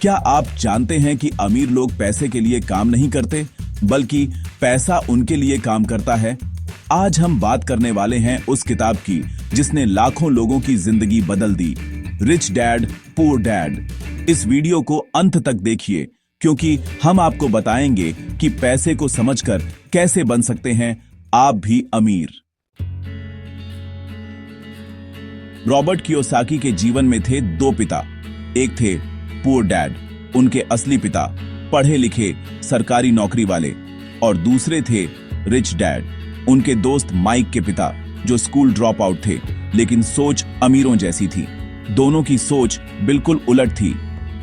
क्या आप जानते हैं कि अमीर लोग पैसे के लिए काम नहीं करते, बल्कि पैसा उनके लिए काम करता है? आज हम बात करने वाले हैं उस किताब की जिसने लाखों लोगों की जिंदगी बदल दी, रिच डैड पुअर डैड। इस वीडियो को अंत तक देखिए, क्योंकि हम आपको बताएंगे कि पैसे को समझकर कैसे बन सकते हैं आप भी अमीर। रॉबर्ट कियोसाकी के जीवन में थे दो पिता। एक थे पुअर डैड, उनके असली पिता पढ़े लिखे सरकारी नौकरी वाले, और दूसरे थे रिच डैड, उनके दोस्त माइक के पिता, जो स्कूल ड्रॉप आउट थे, लेकिन सोच अमीरों जैसी थी। दोनों की सोच बिल्कुल उलट थी।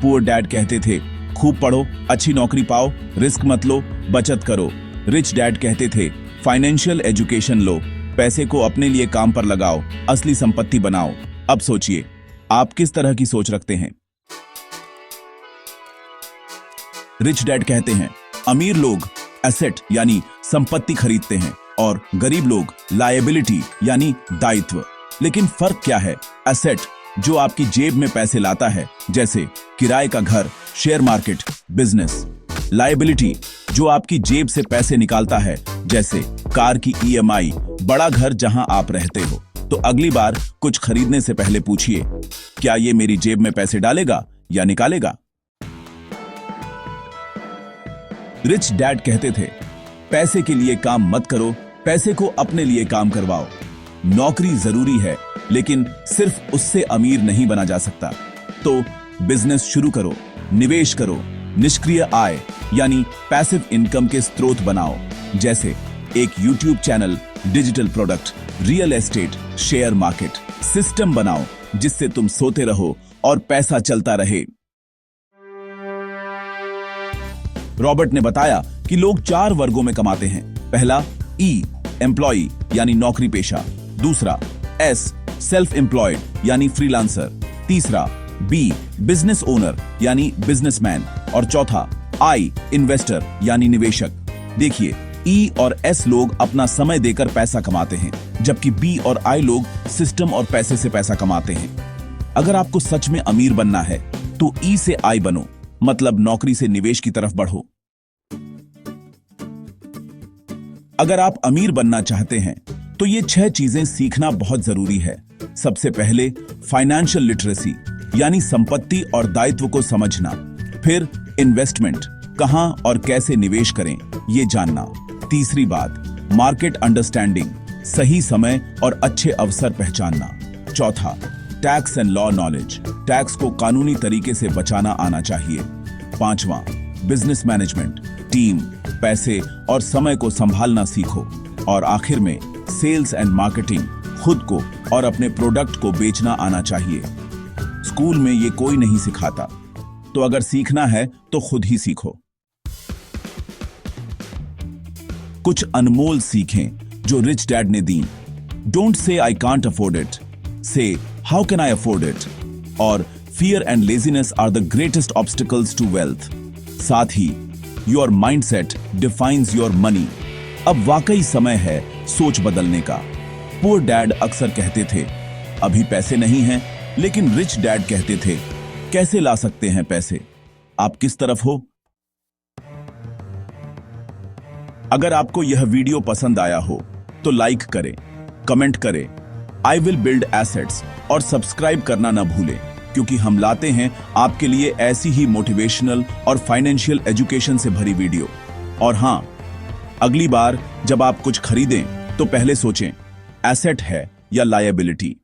पुअर डैड कहते थे, खूब पढ़ो, अच्छी नौकरी पाओ, रिस्क मत लो, बचत करो। रिच डैड कहते थे, फाइनेंशियल एजुकेशन लो, पैसे को अपने लिए काम पर लगाओ, असली संपत्ति बनाओ। अब सोचिए, आप किस तरह की सोच रखते हैं? रिच डैड कहते हैं, अमीर लोग एसेट यानी संपत्ति खरीदते हैं और गरीब लोग लायबिलिटी यानी दायित्व। लेकिन फर्क क्या है? एसेट जो आपकी जेब में पैसे लाता है, जैसे किराए का घर, शेयर मार्केट, बिजनेस। लायबिलिटी जो आपकी जेब से पैसे निकालता है, जैसे कार की ईएमआई, बड़ा घर जहां आप रहते हो। तो अगली बार कुछ खरीदने से पहले पूछिए, क्या ये मेरी जेब में पैसे डालेगा या निकालेगा? रिच डैड कहते थे, पैसे के लिए काम मत करो, पैसे को अपने लिए काम करवाओ। नौकरी जरूरी है, लेकिन सिर्फ उससे अमीर नहीं बना जा सकता। तो बिजनेस शुरू करो, निवेश करो, निष्क्रिय आय यानी पैसिव इनकम के स्रोत बनाओ, जैसे एक YouTube channel, digital product, real estate, share market. System बनाओ जिससे तुम सोते रहो और पैसा चलता रहे। रॉबर्ट ने बताया कि लोग 4 वर्गों में कमाते हैं। पहला ई, एम्प्लॉई यानी नौकरी पेशा। दूसरा एस, सेल्फ एम्प्लॉयड यानी फ्रीलांसर। तीसरा बी, बिजनेस ओनर यानी बिजनेसमैन। और चौथा आई, इन्वेस्टर यानी निवेशक। देखिए, ई और एस लोग अपना समय देकर पैसा कमाते हैं, जबकि बी और आई लोग सिस्टम और पैसे से पैसा कमाते हैं। अगर आपको सच में अमीर बनना है तो ई से आई बनो, मतलब नौकरी से निवेश की तरफ बढ़ो। अगर आप अमीर बनना चाहते हैं तो ये 6 चीजें सीखना बहुत जरूरी है। सबसे पहले फाइनेंशियल लिटरेसी यानी संपत्ति और दायित्व को समझना। फिर इन्वेस्टमेंट, कहां और कैसे निवेश करें, ये जानना। तीसरी बात मार्केट अंडरस्टैंडिंग, सही समय और अच्छे अवसर पहचानना। चौथा tax and law knowledge, tax को कानूनी तरीके से बचाना आना चाहिए। पांचवा बिजनेस मैनेजमेंट, टीम, पैसे और समय को संभालना सीखो। और आखिर में सेल्स एंड मार्केटिंग, खुद को और अपने प्रोडक्ट को बेचना आना चाहिए। स्कूल में ये कोई नहीं सिखाता, तो अगर सीखना है तो खुद ही सीखो। कुछ अनमोल सीखें जो रिच डैड ने दी। Don't say I can't afford it, say how can I afford it. और fear and laziness are the greatest obstacles to wealth. साथ ही your mindset defines your money. अब वाकई समय है सोच बदलने का। पुअर डैड अक्सर कहते थे, अभी पैसे नहीं हैं, लेकिन रिच डैड कहते थे, कैसे ला सकते हैं पैसे? आप किस तरफ हो? अगर आपको यह वीडियो पसंद आया हो तो लाइक करें, कमेंट करें, आई विल बिल्ड एसेट्स, और सब्सक्राइब करना ना भूलें, क्योंकि हम लाते हैं आपके लिए ऐसी ही मोटिवेशनल और फाइनेंशियल एजुकेशन से भरी वीडियो। और हां, अगली बार जब आप कुछ खरीदें तो पहले सोचें, एसेट है या लायबिलिटी।